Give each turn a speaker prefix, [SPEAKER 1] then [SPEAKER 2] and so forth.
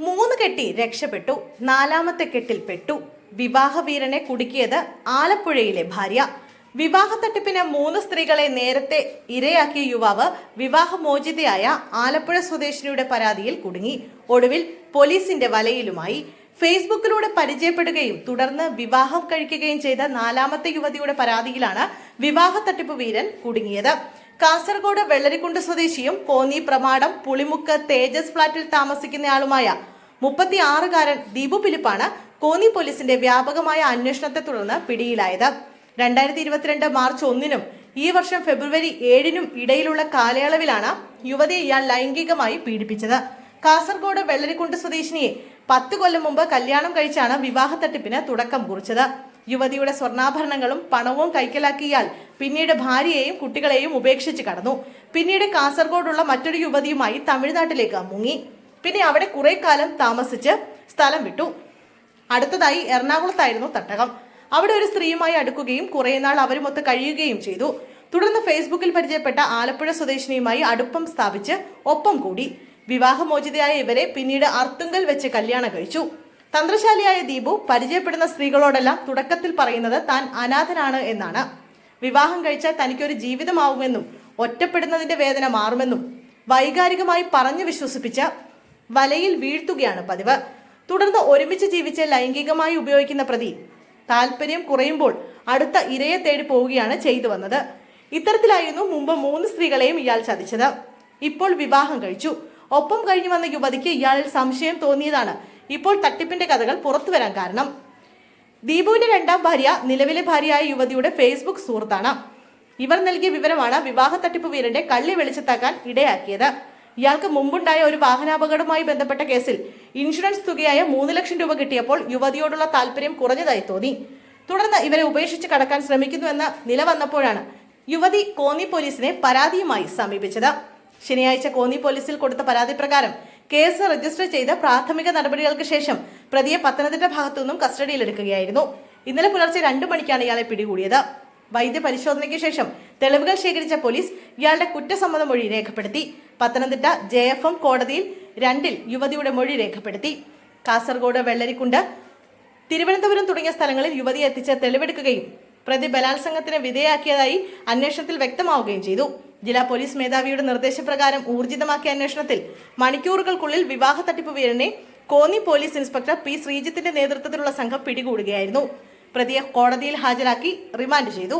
[SPEAKER 1] മൂന്ന് കെട്ടി രക്ഷപ്പെട്ടു, നാലാമത്തെ കെട്ടിൽ പെട്ടു. വിവാഹവീരനെ കുടുക്കിയത് ആലപ്പുഴയിലെ ഭാര്യ. വിവാഹ തട്ടിപ്പിന് 3 സ്ത്രീകളെ നേരത്തെ ഇരയാക്കിയ യുവാവ് വിവാഹമോചിതയായ ആലപ്പുഴ സ്വദേശിനിയുടെ പരാതിയിൽ കുടുങ്ങി. ഒടുവിൽ പോലീസിന്റെ വലയിലുമായി. ഫേസ്ബുക്കിലൂടെ പരിചയപ്പെടുകയും തുടർന്ന് വിവാഹം കഴിക്കുകയും ചെയ്ത 4ാമത്തെ യുവതിയുടെ പരാതിയിലാണ് വിവാഹ തട്ടിപ്പ് വീരൻ കുടുങ്ങിയത്. കാസർഗോഡ് വെള്ളരിക്കുണ്ട് സ്വദേശിയും കോന്നി പ്രമാടം പുളിമുക്ക് തേജസ് ഫ്ളാറ്റിൽ താമസിക്കുന്നയാളുമായ 36-കാരൻ ദീപു ഫിലിപ്പാണ് കോന്നി പോലീസിന്റെ വ്യാപകമായ അന്വേഷണത്തെ തുടർന്ന് പിടിയിലായത്. 2022 മാർച്ച് 1-നും ഈ വർഷം ഫെബ്രുവരി 7-നും ഇടയിലുള്ള കാലയളവിലാണ് യുവതിയെ ഇയാൾ ലൈംഗികമായി പീഡിപ്പിച്ചത്. കാസർഗോഡ് വെള്ളരിക്കുണ്ട് സ്വദേശിനിയെ 10 കൊല്ലം മുമ്പ് കല്യാണം കഴിച്ചാണ് വിവാഹ തട്ടിപ്പിന് തുടക്കം കുറിച്ചത്. യുവതിയുടെ സ്വർണ്ണാഭരണങ്ങളും പണവും കൈക്കലാക്കിയ ഇയാൾ പിന്നീട് ഭാര്യയെയും കുട്ടികളെയും ഉപേക്ഷിച്ച് കടന്നു. പിന്നീട് കാസർഗോഡുള്ള മറ്റൊരു യുവതിയുമായി തമിഴ്നാട്ടിലേക്ക് മുങ്ങി. പിന്നെ അവിടെ കുറെ കാലം താമസിച്ച് സ്ഥലം വിട്ടു. അടുത്തതായി എറണാകുളത്തായിരുന്നു തട്ടകം. അവിടെ ഒരു സ്ത്രീയുമായി അടുക്കുകയും കുറെ നാൾ അവരുമൊത്ത് കഴിയുകയും ചെയ്തു. തുടർന്ന് ഫേസ്ബുക്കിൽ പരിചയപ്പെട്ട ആലപ്പുഴ സ്വദേശിനിയുമായി അടുപ്പം സ്ഥാപിച്ച് ഒപ്പം കൂടി. വിവാഹമോചിതയായ ഇവരെ പിന്നീട് അർത്തുങ്കൽ വെച്ച് കല്യാണം കഴിച്ചു. തന്ത്രശാലിയായ ദീപു പരിചയപ്പെടുന്ന സ്ത്രീകളോടെല്ലാം തുടക്കത്തിൽ പറയുന്നത് താൻ അനാഥനാണ് എന്നാണ്. വിവാഹം കഴിച്ചാൽ തനിക്കൊരു ജീവിതമാവുമെന്നും ഒറ്റപ്പെടുന്നതിന്റെ വേദന മാറുമെന്നും വൈകാരികമായി പറഞ്ഞു വിശ്വസിപ്പിച്ച വലയിൽ വീഴ്ത്തുകയാണ് പതിവ്. തുടർന്ന് ഒരുമിച്ച് ജീവിച്ച് ലൈംഗികമായി ഉപയോഗിക്കുന്ന പ്രതി താല്പര്യം കുറയുമ്പോൾ അടുത്ത ഇരയെ തേടി പോവുകയാണ് ചെയ്തു വന്നത്. ഇത്തരത്തിലായിരുന്നു മുമ്പ് 3 സ്ത്രീകളെയും ഇയാൾ ചതിച്ചത്. ഇപ്പോൾ വിവാഹം കഴിച്ചു. ഒപ്പം കഴിഞ്ഞു വന്ന യുവതിക്ക് ഇയാളിൽ സംശയം തോന്നിയതാണ് ഇപ്പോൾ തട്ടിപ്പിന്റെ കഥകൾ പുറത്തു വരാൻ കാരണം. ദീപുവിന്റെ 2ാം ഭാര്യ നിലവിലെ ഭാര്യയായ യുവതിയുടെ ഫേസ്ബുക്ക് സുഹൃത്താണ്. ഇവർ നൽകിയ വിവരമാണ് വിവാഹ തട്ടിപ്പ് വീരന്റെ കള്ളി വെളിച്ചത്താക്കാൻ ഇടയാക്കിയത്. ഇയാൾക്ക് മുമ്പുണ്ടായ ഒരു വാഹനാപകടവുമായി ബന്ധപ്പെട്ട കേസിൽ ഇൻഷുറൻസ് തുകയായ 3 ലക്ഷം രൂപ കിട്ടിയപ്പോൾ യുവതിയോടുള്ള താല്പര്യം കുറഞ്ഞതായി തോന്നി. തുടർന്ന് ഇവരെ ഉപേക്ഷിച്ച് കടക്കാൻ ശ്രമിക്കുന്നുവെന്ന നില വന്നപ്പോഴാണ് യുവതി കോന്നി പോലീസിനെ പരാതിയുമായി സമീപിച്ചത്. ശനിയാഴ്ച കോന്നി പോലീസിൽ കൊടുത്ത പരാതി പ്രകാരം കേസ് രജിസ്റ്റർ ചെയ്ത് പ്രാഥമിക നടപടികൾക്ക് ശേഷം പ്രതിയെ പത്തനംതിട്ട ഭാഗത്തു നിന്നും കസ്റ്റഡിയിലെടുക്കുകയായിരുന്നു. ഇന്നലെ പുലർച്ചെ 2 മണിക്കാണ് ഇയാളെ പിടികൂടിയത്. വൈദ്യ പരിശോധനയ്ക്ക് ശേഷം തെളിവുകൾ ശേഖരിച്ച പോലീസ് ഇയാളുടെ കുറ്റസമ്മത മൊഴി രേഖപ്പെടുത്തി. പത്തനംതിട്ട JFM കോടതിയിൽ 2-ൽ യുവതിയുടെ മൊഴി രേഖപ്പെടുത്തി. കാസർഗോഡ് വെള്ളരിക്കുണ്ട് തിരുവനന്തപുരം തുടങ്ങിയ സ്ഥലങ്ങളിൽ യുവതിയെ എത്തിച്ച് തെളിവെടുക്കുകയും പ്രതി ബലാത്സംഗത്തിന് വിധേയാക്കിയതായി അന്വേഷണത്തിൽ വ്യക്തമാവുകയും ചെയ്തു. ജില്ലാ പോലീസ് മേധാവിയുടെ നിർദ്ദേശപ്രകാരം ഊർജിതമാക്കിയ അന്വേഷണത്തിൽ മണിക്കൂറുകൾക്കുള്ളിൽ വിവാഹ തട്ടിപ്പ് വീരനെ കോന്നി പോലീസ് ഇൻസ്പെക്ടർ P. ശ്രീജിത്തിന്റെ നേതൃത്വത്തിലുള്ള സംഘം പിടികൂടുകയായിരുന്നു. പ്രതിയെ കോടതിയിൽ ഹാജരാക്കി റിമാൻഡ് ചെയ്തു.